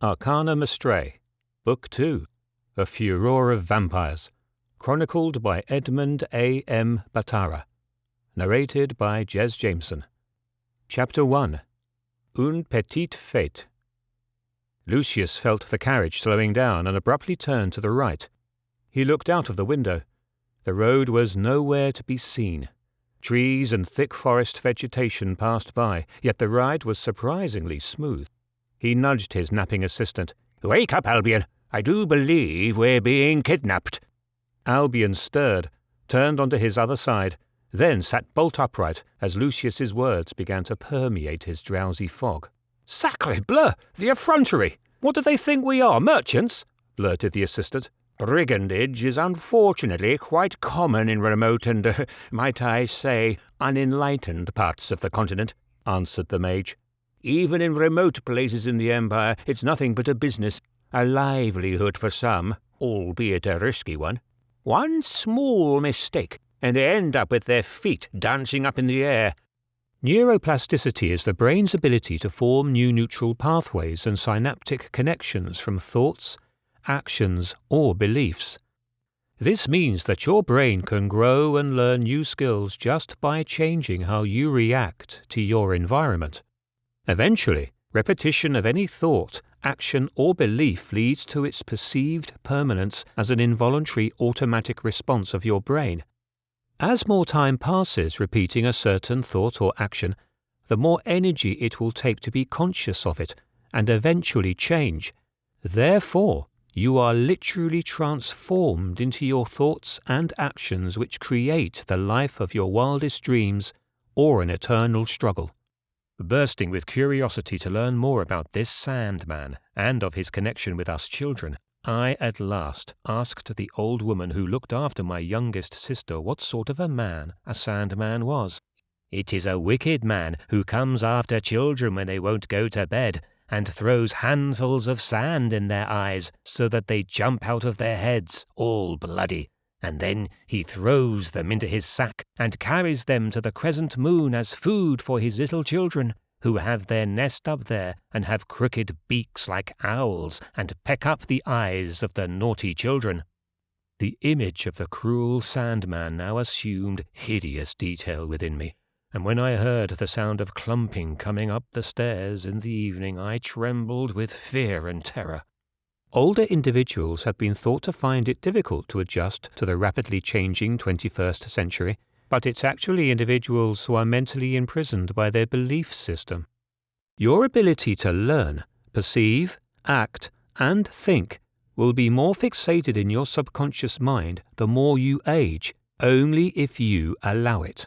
Arcanum Astray, Book 2, A Furor of Vampires, chronicled by Edmund A. M. Batara, narrated by JAMESON. Chapter 1. Une Petite Fête. Lucius felt the carriage slowing down and abruptly turned to the right. He looked out of the window. The road was nowhere to be seen. Trees and thick forest vegetation passed by, yet the ride was surprisingly smooth. He nudged his napping assistant. "Wake up, Albion! I do believe we're being kidnapped." Albion stirred, turned onto his other side, then sat bolt upright as Lucius's words began to permeate his drowsy fog. "Sacre bleu! The effrontery! What do they think we are, merchants?" blurted the assistant. "Brigandage is unfortunately quite common in remote and, might I say, unenlightened parts of the continent," answered the mage. "Even in remote places in the Empire, it's nothing but a business, a livelihood for some, albeit a risky one. One small mistake, and they end up with their feet dancing up in the air." Neuroplasticity is the brain's ability to form new neural pathways and synaptic connections from thoughts, actions, or beliefs. This means that your brain can grow and learn new skills just by changing how you react to your environment. Eventually, repetition of any thought, action, or belief leads to its perceived permanence as an involuntary automatic response of your brain. As more time passes repeating a certain thought or action, the more energy it will take to be conscious of it and eventually change. Therefore, you are literally transformed into your thoughts and actions which create the life of your wildest dreams or an eternal struggle. Bursting with curiosity to learn more about this Sandman and of his connection with us children, I at last asked the old woman who looked after my youngest sister what sort of a man a Sandman was. "It is a wicked man who comes after children when they won't go to bed, and throws handfuls of sand in their eyes so that they jump out of their heads, all bloody. And then he throws them into his sack and carries them to the crescent moon as food for his little children, who have their nest up there and have crooked beaks like owls and peck up the eyes of the naughty children." The image of the cruel Sandman now assumed hideous detail within me, and when I heard the sound of clumping coming up the stairs in the evening, I trembled with fear and terror. Older individuals have been thought to find it difficult to adjust to the rapidly changing 21st century, but it's actually individuals who are mentally imprisoned by their belief system. Your ability to learn, perceive, act, and think will be more fixated in your subconscious mind the more you age, only if you allow it.